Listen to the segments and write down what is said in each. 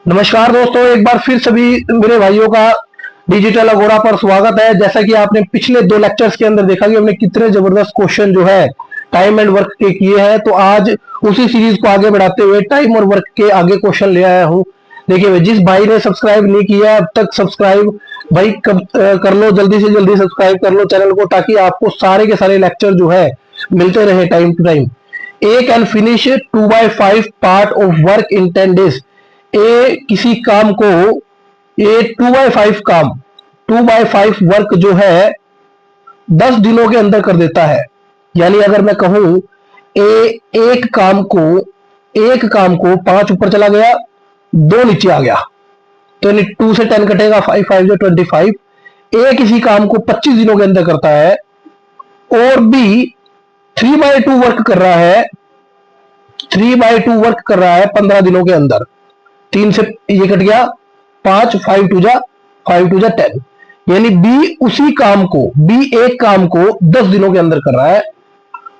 नमस्कार दोस्तों, एक बार फिर सभी मेरे भाइयों का डिजिटल अगोरा पर स्वागत है। जैसा कि आपने पिछले दो लेक्चर्स के अंदर देखा कि हमने कितने जबरदस्त क्वेश्चन जो है टाइम एंड वर्क के किए हैं, तो आज उसी सीरीज को आगे बढ़ाते हुए टाइम और वर्क के आगे क्वेश्चन ले आया हूं। देखिए भाई, जिस भाई ने सब्सक्राइब नहीं किया अब तक, सब्सक्राइब भाई कर लो, जल्दी से जल्दी सब्सक्राइब कर लो चैनल को, ताकि आपको सारे के सारे लेक्चर जो है मिलते रहे time to time. A can finish 2/5 part of work in 10 days. A किसी काम को, ए 2/5 काम, 2/5 वर्क जो है 10 दिनों के अंदर कर देता है। यानी अगर मैं कहूं ए एक काम को 5 ऊपर चला गया, 2 नीचे आ गया, तो यानी 2 से 10 कटेगा, 5 5 जो 25। ए किसी काम को 25 दिनों के अंदर करता है और बी 3/2 वर्क कर रहा है, 3/2 वर्क कर रहा है 15 दिनों के अंदर। 3 से ये कट गया, 5 5 टू जा 10। यानी बी उसी काम को, बी एक काम को 10 दिनों के अंदर कर रहा है।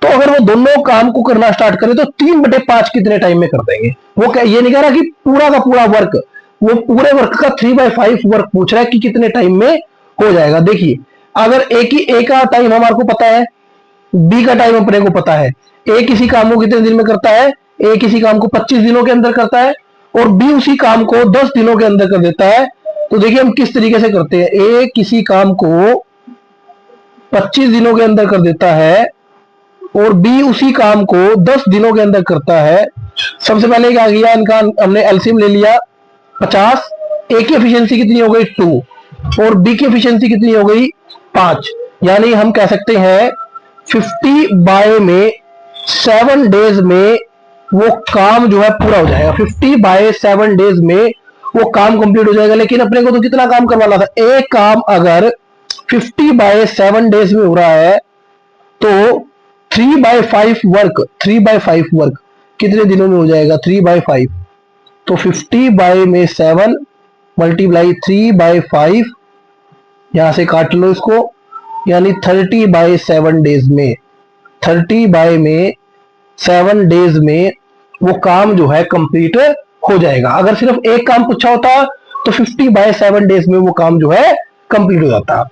तो अगर वो दोनों काम को करना स्टार्ट करे तो 3/5 कितने टाइम में कर देंगे? वो क्या ये नहीं कह रहा कि पूरा का पूरा वर्क, वो पूरे वर्क का 3/5 वर्क पूछ रहा है कि कितने टाइम में हो जाएगा। देखिए, अगर ए का टाइम हमारे को पता है, बी का टाइम अपने को पता है। ए किसी काम को कितने दिन में करता है? ए किसी काम को 25 दिनों के अंदर करता है और बी उसी काम को 10 दिनों के अंदर कर देता है। तो देखिए हम किस तरीके से करते हैं। ए किसी काम को 25 दिनों के अंदर कर देता है और बी उसी काम को 10 दिनों के अंदर करता है। सबसे पहले क्या किया, इनका हमने एलसीएम ले लिया 50। ए की एफिशिएंसी कितनी हो गई 2 और बी की एफिशिएंसी कितनी हो गई 5। यानी हम कह सकते हैं 50 बाय में 7 डेज में वो काम जो है पूरा हो जाएगा। 50 बाय 7 डेज में वो काम कंप्लीट हो जाएगा। लेकिन अपने को तो कितना काम करवाना था? एक काम अगर 50 बाय 7 डेज में हो रहा है तो 3/5 वर्क, 3/5 वर्क कितने दिनों में हो जाएगा? 3/5। तो 50 बाय में 7 मल्टीप्लाई 3/5, यहां से काट लो इसको, यानी 30 बाय 7 डेज में, 30 बाय में 7 डेज में वो काम जो है कंप्लीट हो जाएगा। अगर सिर्फ एक काम पूछा होता तो 50 बाय 7 डेज में वो काम जो है कंप्लीट हो जाता।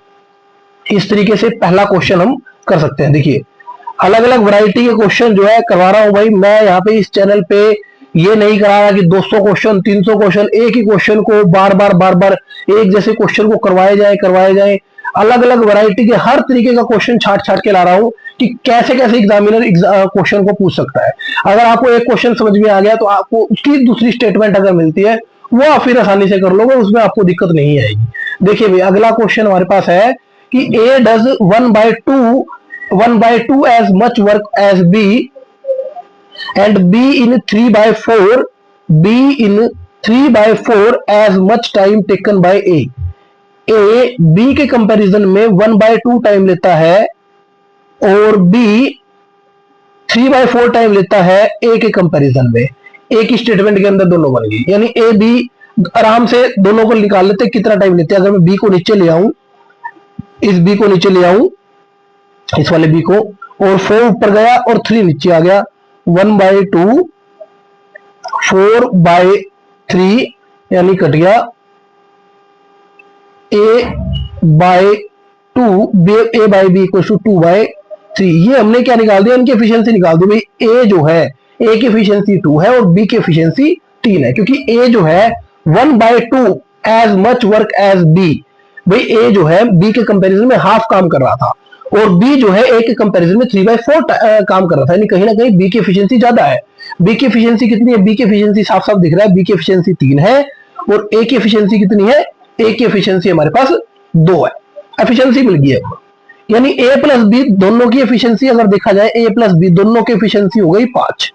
इस तरीके से पहला क्वेश्चन हम कर सकते हैं। देखिए, अलग अलग वैरायटी के क्वेश्चन जो है करवा रहा हूं भाई मैं यहाँ पे इस चैनल पे। ये नहीं करा रहा कि 200 क्वेश्चन 300 क्वेश्चन एक ही क्वेश्चन को बार बार एक जैसे क्वेश्चन को करवाए जाए। अलग अलग वैरायटी के हर तरीके का क्वेश्चन छाट के ला रहा हूं कि कैसे कैसे एग्जामिनर क्वेश्चन को पूछ सकता है। अगर आपको एक क्वेश्चन समझ में आ गया तो आपको उसकी दूसरी स्टेटमेंट अगर मिलती है वो आप फिर आसानी से कर लोगे, उसमें आपको दिक्कत नहीं आएगी। देखिए भाई, अगला क्वेश्चन हमारे पास है कि ए does 1/2 as much work as B and B in 3/4 as much time taken by A। A B के कंपैरिजन में 1/2 टाइम लेता है और बी 3/4 टाइम लेता है ए के कंपैरिजन में। ए की स्टेटमेंट के अंदर दोनों बन गई, यानी ए बी आराम से दोनों को निकाल लेते कितना टाइम लेते हैं। अगर मैं बी को नीचे ले आऊं, इस बी को नीचे ले आऊं, इस वाले बी को, और 4 ऊपर गया और 3 नीचे आ गया, 1/2 4/3 यानी कट गया ए बाई बी इक्वल टू 2/3। ये हमने क्या निकाल दिया? इनकी एफिशिएंसी निकाल दी भाई। ए जो है, ए की एफिशिएंसी 2 है और बी की एफिशिएंसी 3 है, क्योंकि ए जो है 1/2 as much work as B. भाई ए जो है बी के कंपैरिजन में हाफ काम कर रहा था और बी जो है ए के कंपैरिजन में 3/4 काम कर रहा था, यानी कहीं ना कहीं बी की एफिशिएंसी ज्यादा है। बी की एफिशिएंसी कितनी है? बी की एफिशिएंसी साफ साफ दिख रहा है, बी की एफिशिएंसी 3 है और ए की एफिशिएंसी कितनी है? ए की एफिशिएंसी हमारे पास 2 है। एफिशिएंसी मिल गई है, यानी ए प्लस बी दोनों की एफिशिएंसी अगर देखा जाए, ए प्लस बी दोनों की एफिशिएंसी हो गई 5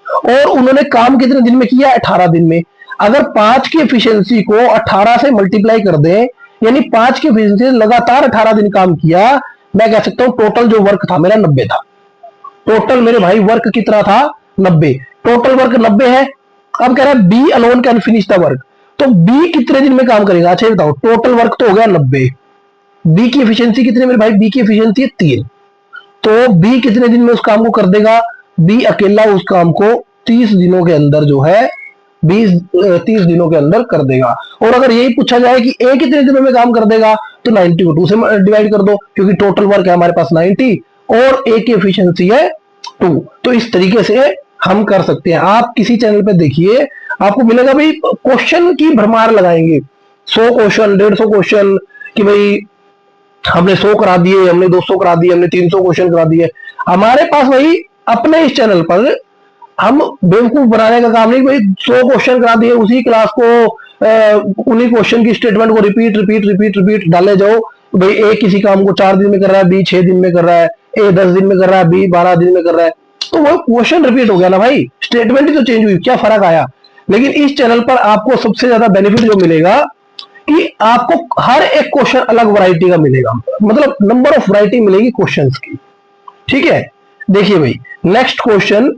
और उन्होंने काम कितने दिन में किया? 18 दिन में। अगर 5 की एफिशिएंसी को 18 से मल्टीप्लाई कर दें, यानी 5 की एफिशिएंसी लगातार 18 दिन काम किया, मैं कह सकता हूं टोटल जो वर्क था मेरा 90 था। टोटल मेरे भाई वर्क कितना था? 90। टोटल वर्क 90 है। अब कह रहा है B alone can finish the work, तो बी कितने दिन में काम करेगा? अच्छा बताओ, टोटल वर्क तो हो गया 90, बी की एफिशिएंसी कितनी है मेरे भाई? बी की एफिशिएंसी है 3, तो बी कितने दिन में उस काम को कर देगा? बी अकेला उस काम को 30 दिनों के अंदर जो है 30 दिनों के अंदर कर देगा। और अगर यही पूछा जाए कि ए कितने दिनों में काम कर देगा, तो 90 को 2 से डिवाइड कर दो, क्योंकि टोटल वर्क है हमारे पास 90 और ए की एफिशिएंसी है 2। तो इस तरीके से हम कर सकते हैं। आप किसी चैनल पे देखिए, आपको मिलेगा भाई क्वेश्चन की भरमार लगाएंगे, 100 क्वेश्चन, 150 क्वेश्चन, कि भाई हमने 100 करा दिए, हमने 200 करा दिए, हमने 300 क्वेश्चन करा दिए। हमारे पास वही अपने इस चैनल पर हम बेवकूफ बनाने का काम नहीं, भाई 100 क्वेश्चन करा दिए, उसी क्लास को उन्हीं क्वेश्चन की स्टेटमेंट को रिपीट रिपीट रिपीट रिपीट डाले जाओ। भाई ए किसी काम को 4 दिन में कर रहा है, बी 6 दिन में कर रहा है, ए 10 दिन में कर रहा है, बी 12 दिन में कर रहा है, तो वो क्वेश्चन रिपीट हो गया ना भाई, स्टेटमेंट ही तो चेंज हुई, क्या फर्क आया। लेकिन इस चैनल पर आपको सबसे ज्यादा बेनिफिट जो मिलेगा कि आपको हर एक क्वेश्चन अलग वैरायटी का मिलेगा, मतलब नंबर ऑफ वैरायटी मिलेगी क्वेश्चंस की। ठीक है, देखिए भाई नेक्स्ट क्वेश्चन,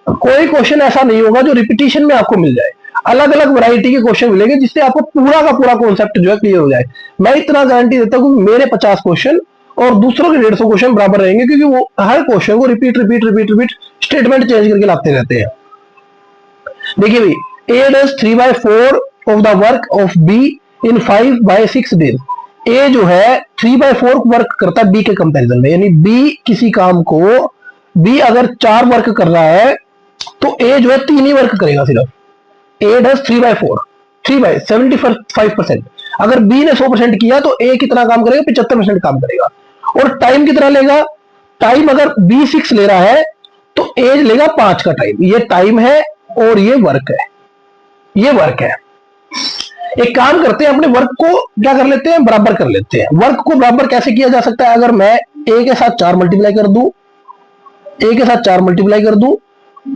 कोई क्वेश्चन ऐसा नहीं होगा जो रिपीटिशन में आपको मिल जाए, अलग अलग वैरायटी के क्वेश्चन मिलेंगे जिससे आपको पूरा का पूरा कॉन्सेप्ट जो है क्लियर हो जाए। मैं इतना गारंटी देता हूं कि मेरे 50 क्वेश्चन और दूसरों के 150 क्वेश्चन बराबर रहेंगे, क्योंकि वो हर क्वेश्चन को repeat repeat repeat repeat statement change करके लाते रहते हैं। देखिए भाई, A does 3/4 of the work of B in 5/6 days. A जो है 3/4 वर्क करता है बी के कंपैरिजन में, यानी बी किसी काम को, बी अगर 4 वर्क कर रहा है तो ए जो है 3 ही वर्क करेगा सिर्फ। ए डज 3/4, 3/75%। अगर बी ने 100% किया तो ए कितना काम करेगा, 75% काम करेगा। और टाइम कितना लेगा, टाइम अगर बी 6 ले रहा है तो ए लेगा 5 का टाइम। ये टाइम है और ये वर्क है, ये वर्क है। एक काम करते हैं, अपने वर्क को क्या कर लेते हैं, बराबर कर लेते हैं। वर्क को बराबर कैसे किया जा सकता है, अगर मैं ए के साथ 4 मल्टीप्लाई कर दूं, ए के साथ 4 मल्टीप्लाई कर दूं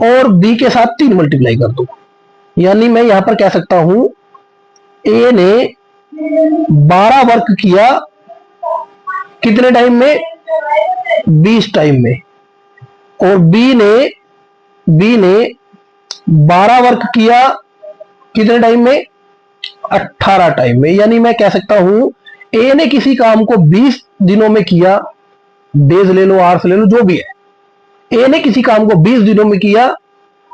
और बी के साथ 3 मल्टीप्लाई कर दूं, यानी मैं यहां पर कह सकता हूं ए ने 12 वर्क किया कितने टाइम में, 20 टाइम में, और बी ने 12 वर्क किया कितने टाइम में, 18 टाइम में। यानी मैं कह सकता हूं ए ने किसी काम को 20 दिनों में किया, डेज ले लो, आवर्स ले लो, जो भी है, ए ने किसी काम को 20 दिनों में किया,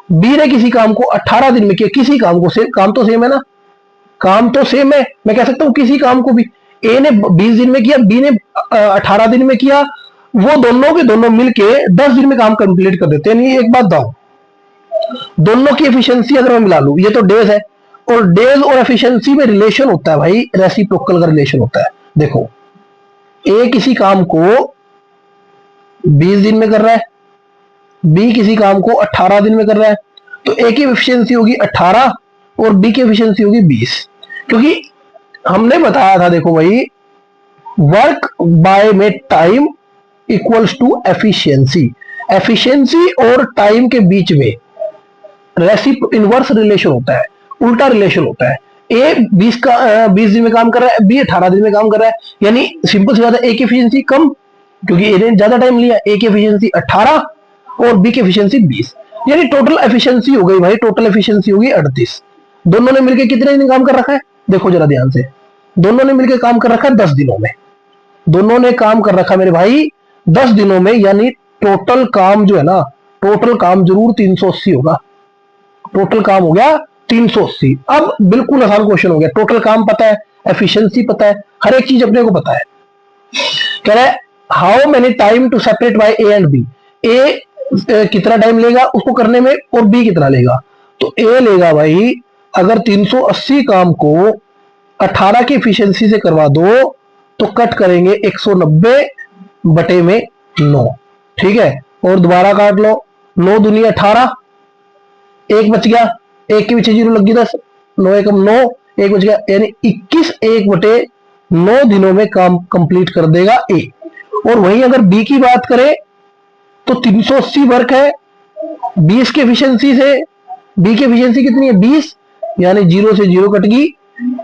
बी ने किसी काम को 18 दिन में किया। किसी काम को, सेम काम तो सेम है ना, काम तो सेम है। मैं कह सकता हूं किसी काम को भी ए ने 20 दिन में किया, बी ने 18 दिन में किया, वो दोनों के दोनों मिलके 10 दिन में काम कंप्लीट कर देते हैं। एक बात बताओ, दोनों की एफिशिएंसी अगर मैं मिला लूं, ये तो डेज है, और डेज और एफिशिएंसी में रिलेशन होता है भाई, रेसिप्रोकल का रिलेशन होता है। देखो, ए किसी काम को 20 दिन में कर रहा है, बी किसी काम को 18 दिन में कर रहा है, तो ए की एफिशिएंसी होगी 18 और बी की एफिशिएंसी होगी 20। क्योंकि हमने बताया था, देखो भाई, वर्क बाय में time equals to efficiency. Efficiency और टाइम के बीच में इनवर्स रिलेशन होता है, उल्टा रिलेशन होता है। ए 20 दिन में काम कर रहा है, बी 18 दिन में काम कर रहा है, यानी सिंपल सी बात है, ए की एफिशिएंसी कम, क्योंकि ए ने ज्यादा टाइम लिया। ए की एफिशिएंसी 18 और बी की एफिशिएंसी 20, यानी टोटल एफिशिएंसी हो गई भाई, टोटल एफिशिएंसी होगी 38। दोनों ने मिलकर कितने दिन काम कर रखा है, देखो जरा ध्यान से, दोनों ने मिलकर काम कर रखा है 10 दिनों में। दोनों ने काम कर रखा मेरे भाई 10 दिनों में, यानी टोटल काम जो है ना, टोटल काम जरूर 380 होगा। टोटल काम हो गया 380। अब बिल्कुल आसान क्वेश्चन हो गया, टोटल काम पता है, एफिशिएंसी पता है, हर एक चीज अपने को पता है। कह रहा है how many time to separate by A and B. A कितना टाइम लेगा उसको करने में और बी कितना लेगा, तो ए लेगा भाई, अगर 380 काम को 18 की एफिशिएंसी से करवा दो तो कट करेंगे 190 बटे में 9। ठीक है, और दोबारा काट लो, 9 दूनी 18, एक बच गया, एक के पीछे 0 लग गई 10, 9 एकम 9, एक बच गया, यानी 21 1 बटे 9 दिनों में काम कंप्लीट कर देगा ए। और वहीं अगर बी की बात करें तो 380 वर्क है, 20 की एफिशिएंसी से, बी की एफिशिएंसी कितनी है 20, यानी 0 से 0 कट गई,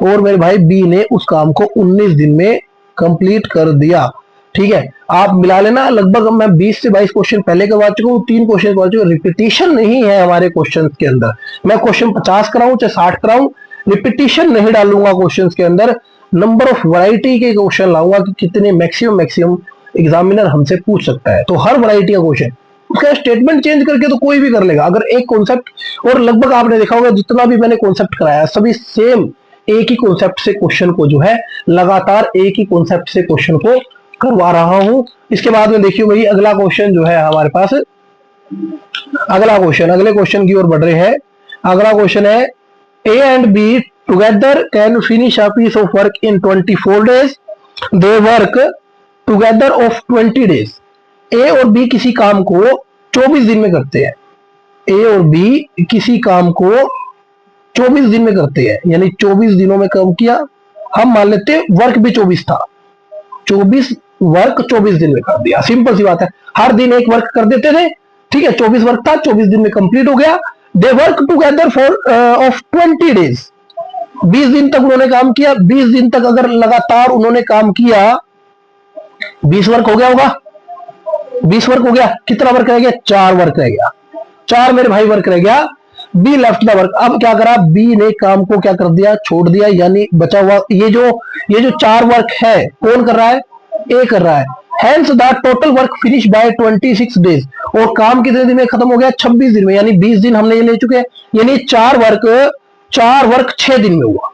और मेरे भाई बी ने उस काम को 19 दिन में कंप्लीट कर दिया। ठीक है, आप मिला लेना, लगभग मैं 20 से 22 क्वेश्चन पहले करवा चुका हूँ, 3 क्वेश्चन करवा चुका हूँ। रिपीटिशन नहीं है हमारे क्वेश्चन के अंदर, मैं क्वेश्चन 50 कराऊं चाहे 60 कराऊं, रिपीटिशन नहीं डालूंगा क्वेश्चन के अंदर। नंबर ऑफ वैरायटी के क्वेश्चन लाऊंगा कि कितने मैक्सिमम एग्जामिनर हमसे पूछ सकता है, तो हर वैरायटी का क्वेश्चन। उसका स्टेटमेंट चेंज करके तो कोई भी कर लेगा। अगर एक कॉन्सेप्ट, और लगभग आपने देखा होगा जितना भी मैंने कॉन्सेप्ट कराया सभी सेम एक ही कॉन्सेप्ट से क्वेश्चन को जो है लगातार एक ही कॉन्सेप्ट से क्वेश्चन को करवा रहा हूं। इसके बाद में देखिए भाई अगला क्वेश्चन जो है हमारे पास, अगला क्वेश्चन, अगले क्वेश्चन की ओर बढ़ रहे हैं। अगला क्वेश्चन है A and B together can finish a piece of work in 24 days, they work together of 20 days. A और बी किसी काम को 24 दिन में करते हैं। ए और बी किसी काम को 24 दिन में करते हैं, यानी 24 दिनों में काम किया। हम मान लेते हैं वर्क भी 24 था, 24 वर्क 24 दिन में कर दिया। सिंपल सी बात है, हर दिन एक वर्क कर देते थे, ठीक है। 24 वर्क था, 24 दिन में कंप्लीट हो गया। दे work together for of 20 days, 20 दिन तक उन्होंने काम किया। 20 दिन तक अगर लगातार उन्होंने काम किया, 20 वर्क हो गया होगा, 20 वर्क हो गया। कितना वर्क रह गया? 4 वर्क रह गया, 4 मेरे भाई वर्क रह गया। B left the work. अब क्या करा? बी ने काम को क्या कर दिया? छोड़ दिया, यानी बचा हुआ ये जो 4 वर्क है कौन कर रहा है? ए कर रहा है। Hence the total work finish by 26 days. और काम कितने दिन में खत्म हो गया? 26 दिन में, यानी 20 दिन हमने ये ले चुके हैं। यानी 4 वर्क 6 दिन में हुआ।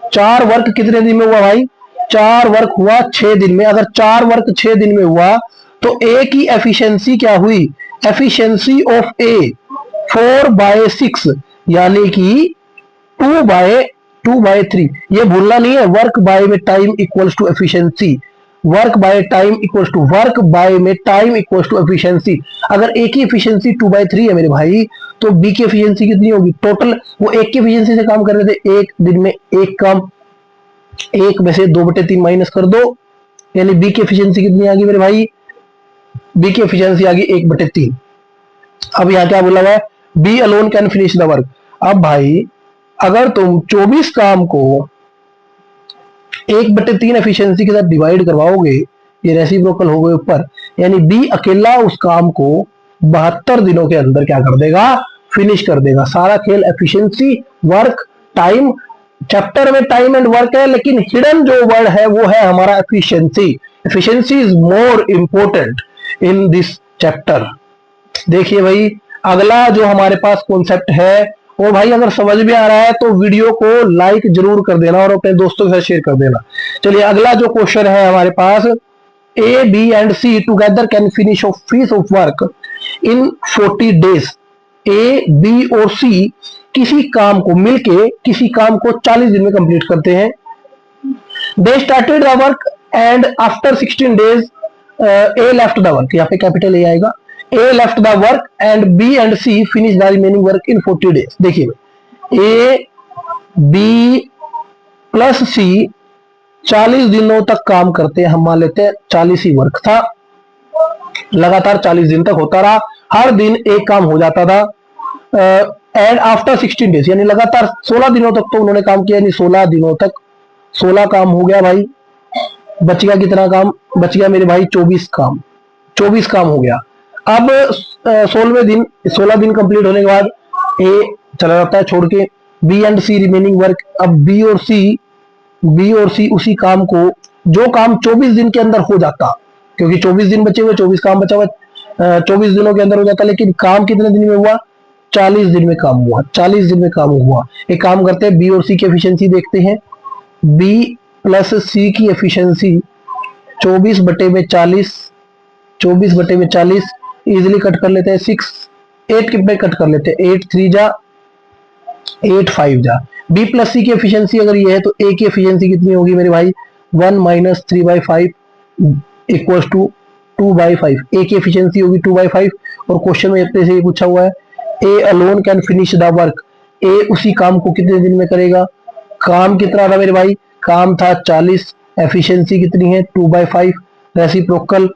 4 वर्क कितने दिन में हुआ भाई? 4 वर्क हुआ 6 दिन में। अगर 4 वर्क 6 दिन में हुआ तो ए की एफिशिएंसी क्या हुई? एफिशिएंसी ऑफ ए 4/6, यानी कि 2/3। ये भूलना नहीं है, वर्क बाय में time equals to efficiency. Work by time equals to work by में टाइम इक्वल्स टू एफिशिएंसी। अगर ए की एफिशिएंसी 2/3 है मेरे भाई, तो बी की एफिशिएंसी कितनी होगी? टोटल वो एक की एफिशिएंसी से काम कर रहे थे, एक दिन में एक काम, एक में से 2/3 माइनस कर दो, यानी बी की एफिशिएंसी कितनी आ गई मेरे भाई? बी की एफिशिएंसी आ गई 1/3। अब यहां क्या बोला हुआ है? B alone can finish the work. अब भाई अगर तुम 24 काम को 1/3 एफिशिएंसी के साथ डिवाइड करवाओगे, ये रेसिप्रोकल हो गए ऊपर, यानी बी अकेला उस काम को 72 दिनों के अंदर क्या कर देगा? फिनिश कर देगा। सारा खेल एफिशिएंसी, वर्क, टाइम। चैप्टर में टाइम एंड वर्क है, लेकिन हिडन जो वर्ड है वो है हमारा efficiency. Efficiency is more important in this chapter. देखिए भाई अगला जो हमारे पास कॉन्सेप्ट है, और भाई अगर समझ में आ रहा है तो वीडियो को लाइक जरूर कर देना और अपने दोस्तों के साथ शेयर कर देना। चलिए अगला जो क्वेश्चन है हमारे पास, A B and C together can finish of piece of work in 40 days. A B और सी किसी काम को मिलके किसी काम को 40 दिन में कंप्लीट करते हैं। दे started the work and after 16 days A left the work. यहाँ पे कैपिटल ए आएगा। A left the work and B and C finish the remaining work in 40 days। देखिए A, B प्लस C 40 दिनों तक काम करते हैं। हम मान लेते हैं 40 ही वर्क था, लगातार 40 दिन तक होता रहा, हर दिन एक काम हो जाता था। एंड आफ्टर 16 डेज, यानी लगातार 16 दिनों तक तो उन्होंने काम किया, यानी 16 दिनों तक 16 काम हो गया भाई। बच गया कितना काम? बच गया मेरे भाई 24 काम। 24 काम हो गया। अब 16वें दिन, 16 दिन कंप्लीट होने के बाद ए चला जाता है छोड़ के, B and C remaining work. अब बी और सी उसी काम को, जो काम 24 दिन के अंदर हो जाता, क्योंकि 24 दिन बचे हुए, 24 काम बचा हुआ, 24 दिनों के अंदर हो जाता, लेकिन काम कितने दिन में हुआ? 40 दिन में काम हुआ। 40 दिन में काम हुआ। एक काम करते हैं, बी और सी की एफिशिएंसी देखते हैं। बी प्लस सी की एफिशिएंसी 24/40, 24/40 इजिली कट कर लेते हैं। 8 में कट कर लेते हैं, 8 3 जा 8 5 जा। बी प्लस सी की एफिशिएंसी अगर ये है तो ए की एफिशिएंसी कितनी होगी मेरे भाई? 1 - 3/5 इक्वल्स टू 2/5। ए की एफिशिएंसी होगी 2/5। और क्वेश्चन में अपने से ये पूछा हुआ है, A alone can finish the work. A उसी काम को कितने दिन में करेगा? काम कितना था मेरे भाई? काम था 40, एफिशिएंसी कितनी है? 2/5। रेसिप्रोकल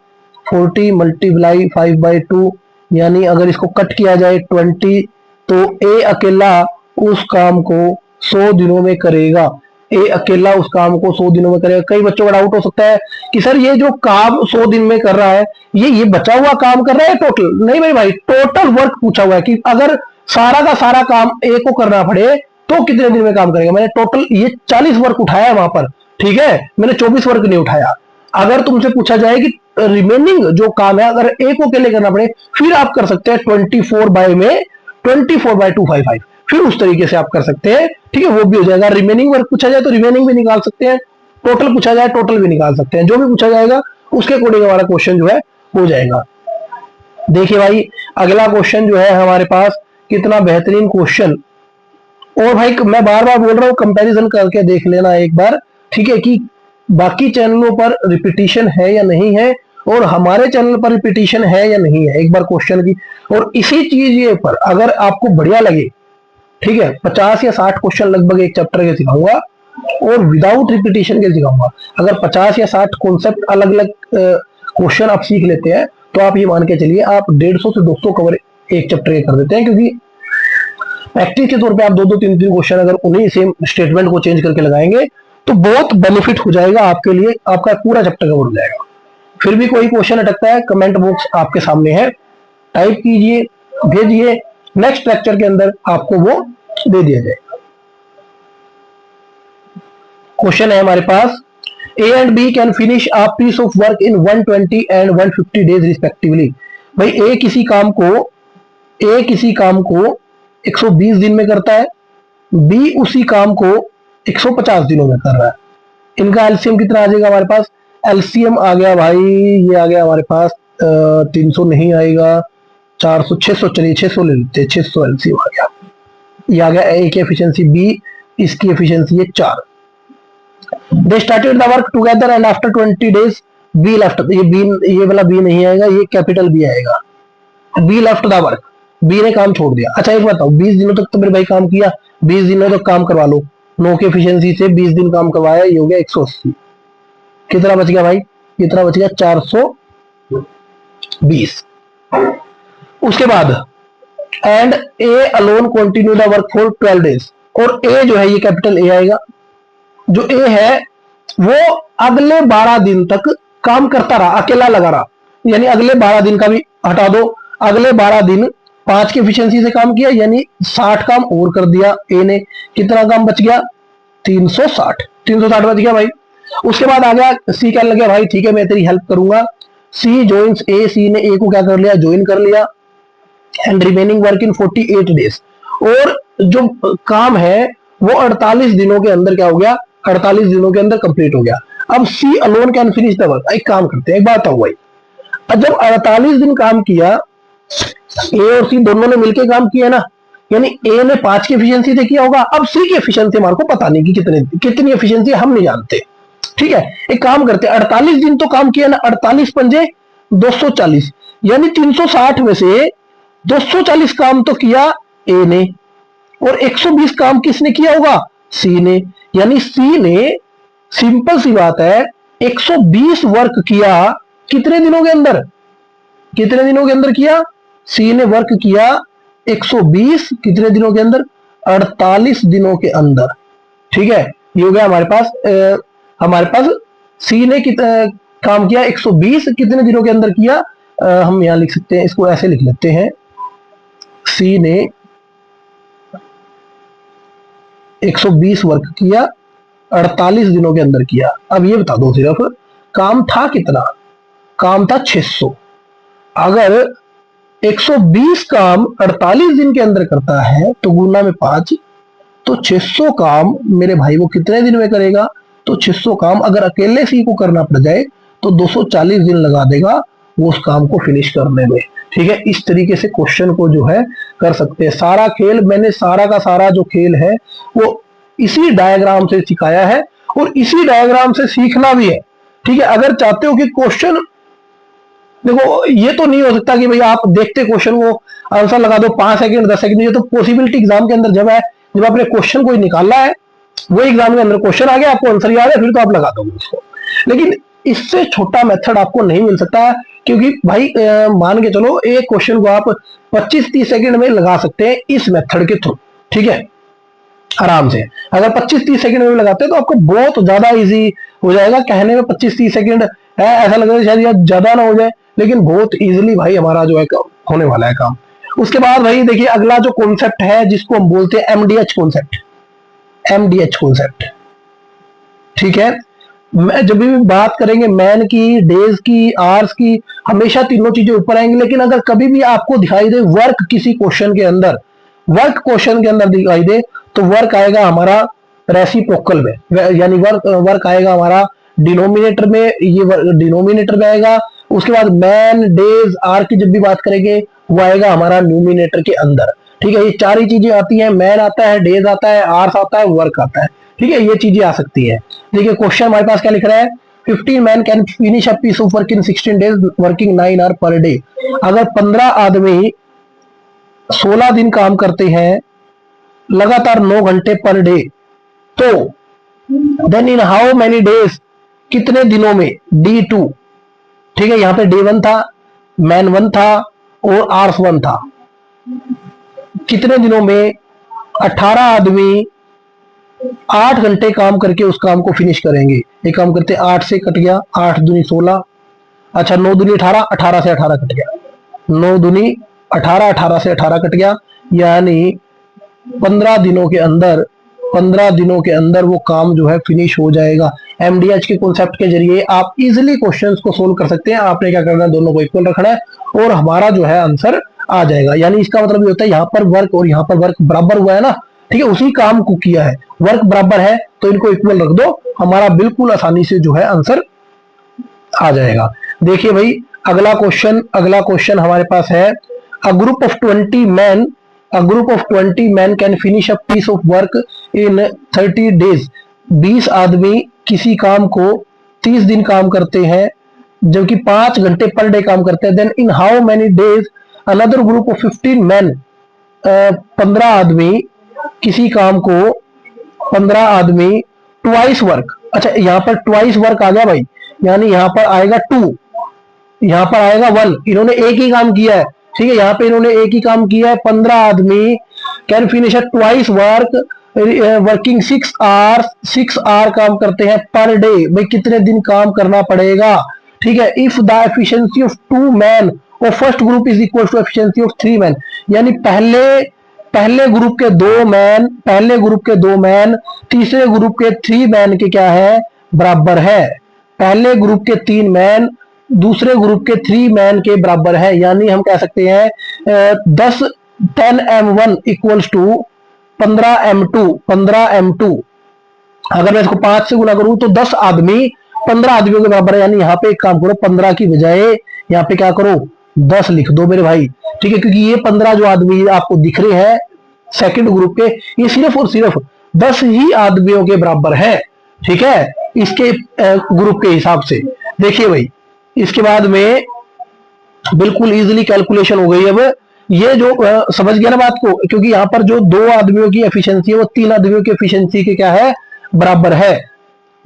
40 × 5/2, यानी अगर इसको कट किया जाए 20, तो ए अकेला उस काम को 100 दिनों में करेगा। ए अकेला उस काम को 100 दिनों में करेगा। कई बच्चों का डाउट हो सकता है कि सर ये जो काम 100 दिन में कर रहा है, ये बचा हुआ काम कर रहा है टोटल? नहीं मेरे भाई, टोटल वर्क पूछा हुआ है कि अगर सारा का सारा काम ए को करना पड़े तो कितने दिन में काम करेगा। मैंने टोटल ये 40 वर्क उठाया है वहां पर, ठीक है, मैंने 24 वर्क नहीं उठाया। अगर तुमसे पूछा जाए कि रिमेनिंग जो काम है अगर ए को अकेले करना पड़े, फिर आप कर सकते हैं 24 बाय में 24/255, फिर उस तरीके से आप कर सकते हैं, ठीक है, वो भी हो जाएगा। रिमेनिंग वर्क पूछा जाए तो रिमेनिंग भी निकाल सकते हैं, टोटल पूछा जाए टोटल भी निकाल सकते हैं, जो भी पूछा जाएगा उसके अकॉर्डिंग हमारा क्वेश्चन जो है हो जाएगा। देखिए भाई अगला क्वेश्चन जो है हमारे पास, कितना बेहतरीन क्वेश्चन। और भाई मैं बार बार बोल रहा हूं कंपैरिजन करके देख लेना एक बार, ठीक है, कि बाकी चैनलों पर रिपीटिशन है या नहीं है और हमारे चैनल पर रिपीटिशन है या नहीं है, एक बार क्वेश्चन की। और इसी चीज ये पर अगर आपको बढ़िया लगे, ठीक है, 50 या 60 क्वेश्चन लगभग एक चैप्टर के सिखाऊंगा और विदाउट रिपीटिशन के सिखाऊंगा। अगर 50 या 60 कॉन्सेप्ट अलग अलग क्वेश्चन आप सीख लेते हैं तो आप ये मान के चलिए आप 150 से 200 कवर एक चैप्टर के कर देते हैं, क्योंकि प्रैक्टिस के तौर पे आप 2-2 3-3 क्वेश्चन अगर उन्हीं सेम स्टेटमेंट को चेंज करके लगाएंगे तो बहुत बेनिफिट हो जाएगा आपके लिए, आपका पूरा चैप्टर कवर हो जाएगा। फिर भी कोई क्वेश्चन अटकता है, कमेंट बॉक्स आपके सामने है, टाइप कीजिए, भेजिए, नेक्स्ट लेक्चर के अंदर आपको वो दे दिया जाएगा। क्वेश्चन है हमारे पास, A and B can finish a piece of work in 120 and 150 days respectively. भाई ए किसी काम को 120 दिन में करता है, बी उसी काम को 150 दिनों में कर रहा है। इनका एलसीएम कितना आ जाएगा हमारे पास? एलसीएम आ गया भाई, ये आ गया हमारे पास 300 नहीं आएगा, 400, 600, चलिए 600 ले लेते हैं, 600 एलसीएम आ गया। ये आ गया ए की एफिशिएंसी, बी इसकी एफिशिएंसी है 4। They started the work together and after 20 days B left, ये वाला बी नहीं आएगा, ये कैपिटल बी आएगा। B left the work, B ने काम छोड़ दिया। अच्छा एक बताओ, 20 दिनों तक तो मेरे भाई काम किया, 20 दिनों तक काम करवा लो, 9 की एफिशिएंसी से 20 दिन काम करवाया, ये हो गया 180। कितना बच गया भाई? कितना बच गया? 420। उसके बाद and A alone continue the work for 12 days, और ए जो है ये कैपिटल ए आएगा, जो ए है वो अगले 12 दिन तक काम करता रहा, अकेला लगा रहा, यानी अगले 12 दिन का भी हटा दो, अगले 12 दिन 5 की एफिशिएंसी से काम किया, यानी 60 काम और कर दिया ए ने। कितना काम बच गया? 360 बच गया भाई। उसके बाद आ गया सी, कहने लगे भाई ठीक है मैं तेरी हेल्प करूंगा। सी ज्वाइंस ए, सी ने ए को क्या कर लिया? ज्वाइन कर लिया। And remaining work in 48 days, और जो काम है वो 48 दिनों के अंदर क्या हो गया? 48 दिनों के अंदर कंप्लीट हो गया। अब C alone can finish the work. एक काम करते हैं, एक बात बताओ भाई, जब 48 दिन काम किया, ए और सी दोनों ने मिलकर काम किया ना, यानी ए ने 5 की एफिशिएंसी से किया होगा। अब सी की एफिशिएंसी हमारे को पता नहीं कि कितनी एफिशिएंसी हम नहीं जानते, ठीक है। एक काम करते हैं, 48 दिन तो काम किया ना, 48 पंजे 240, यानी 360 में से 240 काम तो किया ए ने और 120 काम किसने किया होगा? सी ने। यानी सी ने, सिंपल सी बात है, 120 वर्क किया कितने दिनों के अंदर? कितने दिनों के अंदर किया? सी ने वर्क किया 120 कितने दिनों के अंदर? 48 दिनों के अंदर, ठीक है। ये हो गया हमारे पास सी ने काम किया 120 कितने दिनों के अंदर किया? हम यहां लिख सकते हैं, इसको ऐसे लिख लेते हैं, सी ने 120 वर्क किया 48 दिनों के अंदर किया। अब ये बता दो सिर्फ काम था कितना? काम था 600। अगर 120 काम 48 दिन के अंदर करता है तो गुना में 5, तो 600 काम मेरे भाई वो कितने दिन में करेगा? तो 600 काम अगर अकेले सी को करना पड़ जाए तो 240 दिन लगा देगा वो उस काम को फिनिश करने में, ठीक है। इस तरीके से क्वेश्चन को जो है कर सकते हैं। सारा खेल मैंने, सारा का सारा जो खेल है वो इसी डायग्राम से सिखाया है और इसी डायग्राम से सीखना भी है, ठीक है। अगर चाहते हो कि क्वेश्चन, देखो ये तो नहीं हो सकता कि भाई आप देखते क्वेश्चन को आंसर लगा दो 5 सेकंड 10 सेकंड, ये तो पॉसिबिलिटी एग्जाम के अंदर जब है, जब आपने क्वेश्चन कोई निकाला है, वो एग्जाम के अंदर क्वेश्चन आ गया, आपको आंसर याद है, फिर तो आप लगा दोगे उसको। लेकिन इससे छोटा मेथड आपको नहीं मिल सकता, क्योंकि भाई मान के चलो एक क्वेश्चन को आप 25-30 सेकंड में लगा सकते हैं इस मेथड के थ्रू, ठीक है, आराम से। अगर 25-30 सेकंड में लगाते हैं तो आपको बहुत ज्यादा इजी हो जाएगा। कहने में 25-30 सेकंड है, ऐसा लग रहा है शायद ज्यादा ना हो जाए, लेकिन बहुत इजीली भाई हमारा जो है होने वाला है काम। उसके बाद भाई देखिए अगला जो कॉन्सेप्ट है जिसको हम बोलते हैं एमडीएच कॉन्सेप्ट, एमडीएच कॉन्सेप्ट, ठीक है। जब भी बात करेंगे मैन की, डेज की, आवर्स की, हमेशा तीनों चीजें ऊपर आएंगी। लेकिन अगर कभी भी आपको दिखाई दे वर्क किसी क्वेश्चन के अंदर, वर्क क्वेश्चन के अंदर दिखाई दे, तो वर्क आएगा हमारा रेसिप्रोकल में, यानी वर्क आएगा हमारा डिनोमिनेटर में, ये डिनोमिनेटर में आएगा। उसके बाद मैन, डेज, आर की जब भी बात करेंगे वो आएगा हमारा न्यूमिनेटर के अंदर। ठीक है, ये चार ही चीजें आती हैं, मैन आता है, डेज आता है, आर्स आता है, वर्क आता है। ठीक है, ये चीजें आ सकती है। देखिए क्वेश्चन हमारे पास क्या लिख रहा है, 15 man can finish a piece of work in 16 days working 9 hour per day. अगर 15 आदमी 16 दिन काम करते हैं लगातार 9 घंटे पर डे, तो then in how many days, कितने दिनों में, D2। ठीक है, यहां पे डे 1 था, मैन 1 था और आर्स 1 था। कितने दिनों में, 18 आदमी 8 घंटे काम करके उस काम को फिनिश करेंगे। ये काम करते 8 से कट गया, 8 दूनी 16, अच्छा 9 दूनी 18, 18 से 18 कट गया, 9 दूनी 18, 18 से 18 कट गया, यानी 15 दिनों के अंदर, 15 दिनों के अंदर वो काम जो है फिनिश हो जाएगा। एमडीएच के कॉन्सेप्ट के जरिए आप इजिली क्वेश्चंस को सोल्व कर सकते हैं। आपने क्या करना है, दोनों को इक्वल रखना है और हमारा जो है आंसर आ जाएगा। यानी इसका मतलब ये होता है यहाँ पर वर्क और यहाँ पर वर्क बराबर हुआ है ना, ठीक है, उसी काम को किया है, वर्क बराबर है तो इनको इक्वल रख दो, हमारा बिल्कुल आसानी से जो है आंसर आ जाएगा। देखिए भाई अगला क्वेश्चन हमारे पास है, a group of 20 man, a group of 20 men can finish a piece of work in 30 days। 20 आदमी किसी काम को 30 दिन काम करते हैं, जबकि 5 घंटे पर डे काम करते हैं। Then in how many days another group of 15 man, 15 आदमी किसी काम को, 15 आदमी ट्वाइस वर्क, अच्छा यहाँ पर ट्वाइस वर्क आ गया भाई, यानी यहाँ पर आएगा 2, यहाँ पर आएगा 1, इन्होंने एक ही काम किया है। ठीक है, यहाँ पे इन्होंने एक ही काम किया है। 15 आदमी can finish twice work working 6 hours, 6 hour काम करते हैं पर डे। भाई कितने दिन काम करना पड़ेगा। ठीक है, if the efficiency of 2 man और first group is equal to efficiency of 3 man, यानी पहले ग्रुप के 2 मैन, पहले ग्रुप के 2 मैन तीसरे ग्रुप के 3 मैन के क्या है, बराबर है। पहले ग्रुप के 3 मैन दूसरे ग्रुप के 3 मैन के बराबर है। यानी हम कह सकते हैं 10m1 equals to 15m2, 15m2। अगर मैं इसको 5 से गुना करूं तो 10 आदमी 15 आदमियों के बराबर है। यानी यहाँ पे एक काम करो, 15 की बजाय यहाँ पे क्या करो, 10 लिख दो मेरे भाई। ठीक है, क्योंकि ये 15 जो आदमी आपको दिख रहे हैं सेकंड ग्रुप के, ये सिर्फ और सिर्फ 10 ही आदमियों के बराबर है। ठीक है, इसके ग्रुप के हिसाब से। देखिए भाई इसके बाद में बिल्कुल इजीली कैलकुलेशन हो गई। अब ये जो समझ गया ना बात को, क्योंकि यहां पर जो 2 आदमियों की एफिशिएंसी है वो 3 आदमियों की एफिशिएंसी के क्या है, बराबर है।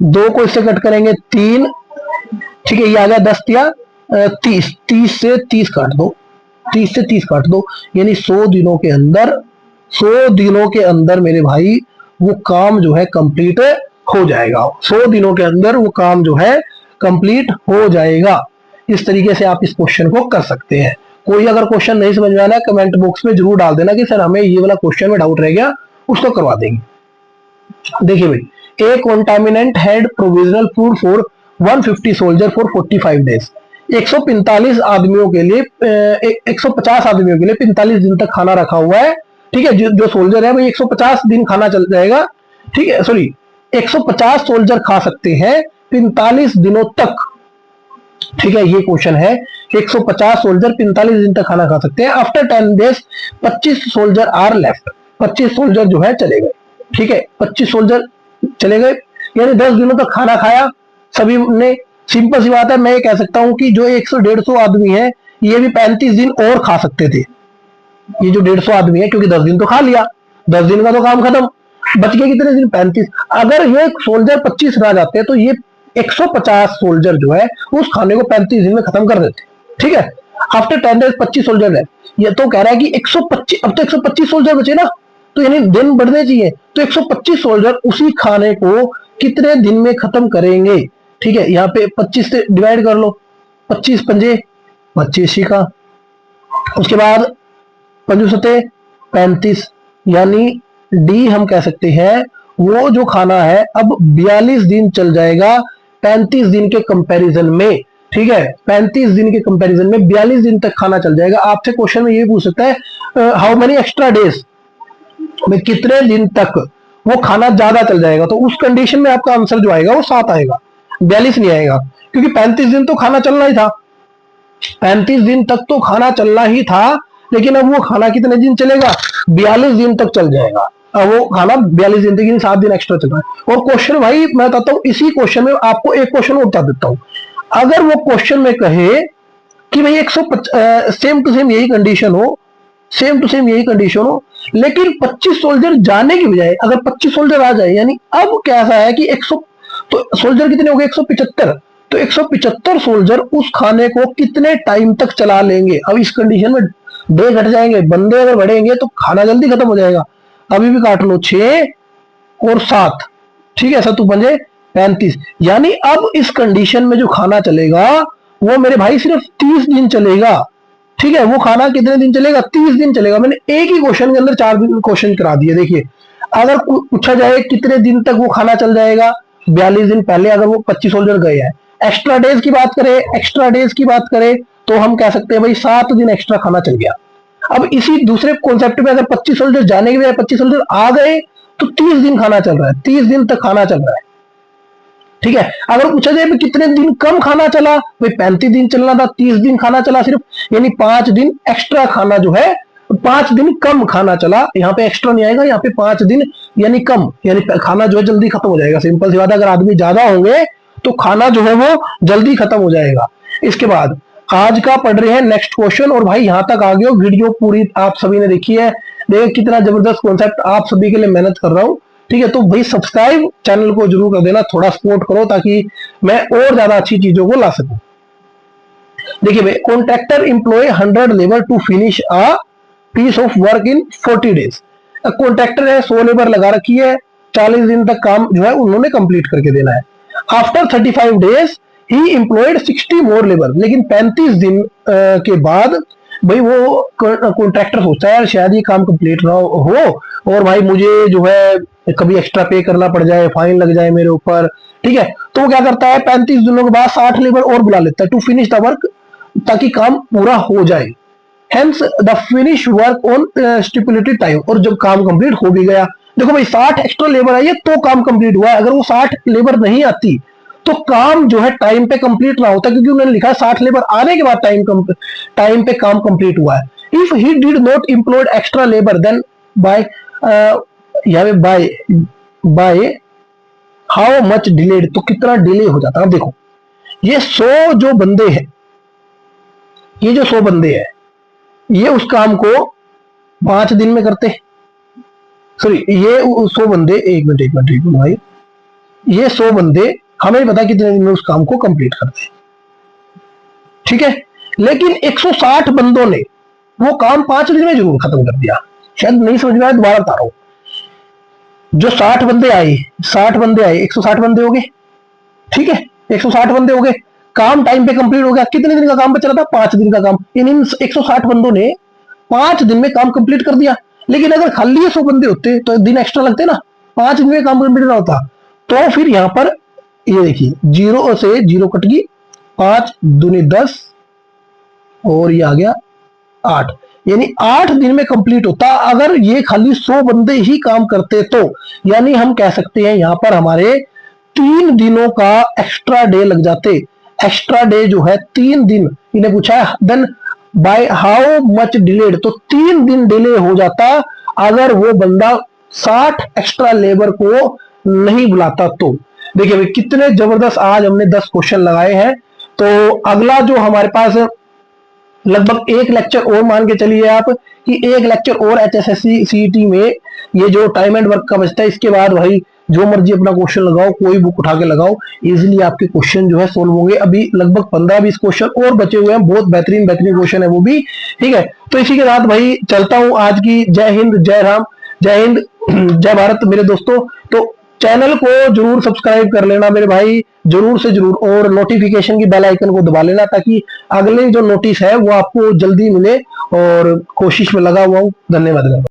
2 को इससे कट करेंगे 3, ठीक है, ये आ गया 10 या 30, 30 से 30 काट दो, 30 से 30 काट दो, यानी 100 दिनों के अंदर, 100 दिनों के अंदर मेरे भाई वो काम जो है कंप्लीट हो जाएगा। 100 दिनों के अंदर वो काम जो है कंप्लीट हो जाएगा। इस तरीके से आप इस क्वेश्चन को कर सकते हैं। कोई अगर क्वेश्चन नहीं समझ में आना है कमेंट बॉक्स में जरूर डाल देना कि सर हमें ये वाला क्वेश्चन में डाउट रह गया, उसको करवा देंगे। देखिए भाई, A contaminant had provisional food for 150 soldier for 45 days. 145 आदमियों के लिए 150 आदमियों के लिए 45 दिन तक खाना रखा हुआ है। ठीक है, जो सोल्जर है भाई 150 दिन खाना चल जाएगा। ठीक है, सॉरी 150 सोल्जर खा सकते हैं 45 दिनों तक। ठीक है, ये क्वेश्चन है, 150 सोल्जर 45 दिन तक खाना खा सकते हैं। After 10 days 25 soldier are left, 25 soldier जो है चले गए। ठीक है, 25 सोल्जर चले गए, यानी 10 दिनों तक खाना खाया सभी ने। सिंपल सी बात है, मैं ये कह सकता हूं कि जो 100-150 आदमी है ये भी 35 दिन और खा सकते थे। ये जो 150 आदमी है, क्योंकि 10 दिन तो खा लिया, 10 दिन का तो काम खत्म, बच गए कितने दिन, 35। अगर ये सोल्जर 25 रह जाते हैं तो ये 150 सोल्जर जो है उस खाने को 35 दिन में खत्म कर देते। ठीक है, आफ्टर 10 डेज 25 सोल्जर है। ये तो कह रहा है कि 125, अब तो 125 सोल्जर बचे ना, तो यानी दिन बढ़ने चाहिए। तो 125 सोल्जर उसी खाने को कितने दिन में खत्म करेंगे। ठीक है, यहाँ पे 25 से डिवाइड कर लो, 25 पंजे 25 का, उसके बाद 5 सते 35, यानी डी हम कह सकते हैं वो जो खाना है अब 42 दिन चल जाएगा 35 दिन के कंपैरिजन में, ठीक है, 35 दिन के कंपैरिजन में 42 दिन तक खाना चल जाएगा। आपसे क्वेश्चन में ये पूछ सकता है हाउ मेनी एक्स्ट्रा डेज, में कितने दिन तक वो खाना ज्यादा चल जाएगा, तो उस कंडीशन में आपका आंसर जो आएगा वो 7 आएगा, 42 नहीं आएगा, क्योंकि 35 दिन तो खाना चलना ही था, 35 दिन तक तो खाना चलना ही था, लेकिन अब वो खाना कितने दिन चलेगा, 42 दिन तक चल जाएगा। अब वो खाना 42 दिन तक, 7 दिन एक्स्ट्रा चल रहा है। और क्वेश्चन भाई मैं बताता हूं, इसी क्वेश्चन में आपको एक क्वेश्चन और बता देता हूं। अगर वो क्वेश्चन में कहे कि भाई 150 सेम टू सेम यही कंडीशन हो, सेम टू सेम यही कंडीशन हो, लेकिन 25 सोल्जर जाने की बजाय अगर 25 सोल्जर आ जाए, यानी अब कैसा है कि 100 तो सोल्जर कितने हो गए, 175, तो 175 सोल्जर उस खाने को कितने टाइम तक चला लेंगे। अब इस कंडीशन में डे घट जाएंगे, बंदे अगर बढ़ेंगे तो खाना जल्दी खत्म हो जाएगा। अभी भी काट लो, 6 और 7, ठीक है, 7 पंजे 35, यानी अब इस कंडीशन में जो खाना चलेगा वो मेरे भाई सिर्फ 30 दिन चलेगा, ठीक है। वो खाना कितने दिन चलेगा, 30 दिन चलेगा। मैंने एक ही क्वेश्चन के अंदर 4 दिन क्वेश्चन करा दिए। देखिए, अगर पूछा जाए कितने दिन तक वो खाना चल जाएगा, 42 दिन पहले अगर वो 25 सोल्जर गए हैं। एक्स्ट्रा डेज की बात करें, एक्स्ट्रा डेज की बात करें तो हम कह सकते हैं भाई 7 दिन एक्स्ट्रा खाना चल गया। अब इसी दूसरे कॉन्सेप्ट में अगर 25 सोल्जर जाने के बजाय 25 सोल्जर आ गए तो 30 दिन खाना चल रहा है, 30 दिन तक खाना चल रहा है, ठीक है। अगर पूछा जाए कितने दिन कम खाना चला, भाई 35 दिन चलना था, 30 दिन खाना चला सिर्फ, यानी 5 दिन एक्स्ट्रा खाना जो है, 5 दिन कम खाना चला। यहाँ पे एक्स्ट्रा नहीं आएगा, यहाँ पे 5 दिन यानी कम, यानी खाना जो है जल्दी खत्म हो जाएगा। सिंपल सी बात है, अगर आदमी ज्यादा होंगे तो खाना जो है वो जल्दी खत्म हो जाएगा। इसके बाद आज का पढ़ रहे हैं नेक्स्ट क्वेश्चन। और भाई यहां तक आ गए हो, वीडियो पूरी आप सभी ने देखी है, देखिए कितना जबरदस्त कॉन्सेप्ट आप सभी के लिए मेहनत कर रहा हूं, ठीक है। तो भाई सब्सक्राइब चैनल को जरूर कर देना, थोड़ा सपोर्ट करो ताकि मैं और ज्यादा अच्छी चीजों को ला सकूं। देखिए भाई, contractor employ 100 labour to finish a piece of work in 40 days. Contractor है, 100 लेबर लगा रखी है, 40 दिन तक काम जो है उन्होंने कंप्लीट करके देना है। आफ्टर 35 डेज ही एम्प्लॉयड 60 मोर लेबर। लेकिन 35 दिन के बाद भाई वो कॉन्ट्रैक्टर सोचता है यार शायद ये काम कंप्लीट ना हो और भाई मुझे जो है कभी एक्स्ट्रा पे करना पड़ जाए, फाइन लग जाए मेरे ऊपर, ठीक है। तो वो क्या करता है, 35 दिनों के बाद 60 लेबर और बुला लेता है टू फिनिश द वर्क, ताकि काम पूरा हो जाए। Hence the finish work on stipulated time. और जब काम कंप्लीट हो भी गया, देखो भाई 60 एक्स्ट्रा लेबर आई है तो काम कंप्लीट हुआ है। अगर वो 60 लेबर नहीं आती तो काम जो है टाइम पे कंप्लीट ना होता, क्योंकि उन्होंने लिखा है 60 लेबर आने के बाद टाइम पे काम कंप्लीट हुआ है। If he did not employed extra labour then by by how much delayed, तो कितना डिले हो जाता है। देखो ये 100 जो बंदे हैं, ये जो 100 बंदे हैं, ये उस काम को 5 दिन में करते, सॉरी ये 100 बंदे, एक मिनट भाई, ये 100 बंदे हमें पता कितने दिन में उस काम को कंप्लीट करते, ठीक है। लेकिन 160 बंदों ने वो काम 5 दिन में जरूर खत्म कर दिया। शायद नहीं समझ में आया, दोबारा बता रहा हूं। जो 60 बंदे आए, 160 बंदे हो गए, ठीक है, 160 बंदे हो गए, काम टाइम पे कंप्लीट हो गया। कितने दिन का काम बच रहा था, 5 दिन का काम। इन 160 बंदों ने 5 दिन में काम कंप्लीट कर दिया। लेकिन अगर खाली 100 बंदे होते तो दिन एक्स्ट्रा लगते ना, 5 दिन में काम कंप्लीट ना होता। तो फिर यहां पर ये देखिए 0 से 0 कट गई, 5 दूनी 10 और ये आ गया 8, यानी 8 दिन में कंप्लीट होता अगर ये खाली 100 बंदे ही काम करते तो। यानी हम कह सकते हैं यहां पर हमारे 3 दिनों का एक्स्ट्रा डे लग जाते। एक्स्ट्रा डे जो है 3 दिन, इन्हें पूछा है then by how much delayed, तो 3 दिन डिले हो जाता अगर वो बंदा 60 एक्स्ट्रा लेबर को नहीं बुलाता तो। देखिए भाई कितने जबरदस्त आज हमने 10 क्वेश्चन लगाए हैं। तो अगला जो हमारे पास लगभग एक लेक्चर और मान के चलिए आप कि एक लेक्चर और HSSC CET में ये जो टाइम एंड वर्क का बचता है, इसके बाद भाई जो मर्जी अपना क्वेश्चन लगाओ, कोई बुक उठा के लगाओ, इजीली आपके क्वेश्चन जो है सोल्व होंगे। अभी लगभग 15-20 क्वेश्चन और बचे हुए हैं, बहुत बेहतरीन क्वेश्चन है वो भी, ठीक है। तो इसी के साथ भाई चलता हूं आज की। जय हिंद, जय राम, जय हिंद, जय भारत मेरे दोस्तों। तो चैनल को जरूर सब्सक्राइब कर लेना मेरे भाई, जरूर से जरूर, और नोटिफिकेशन की बेल आइकन को दबा लेना ताकि अगले जो नोटिस है वो आपको जल्दी मिले। और कोशिश में लगा हुआ हूं। धन्यवाद।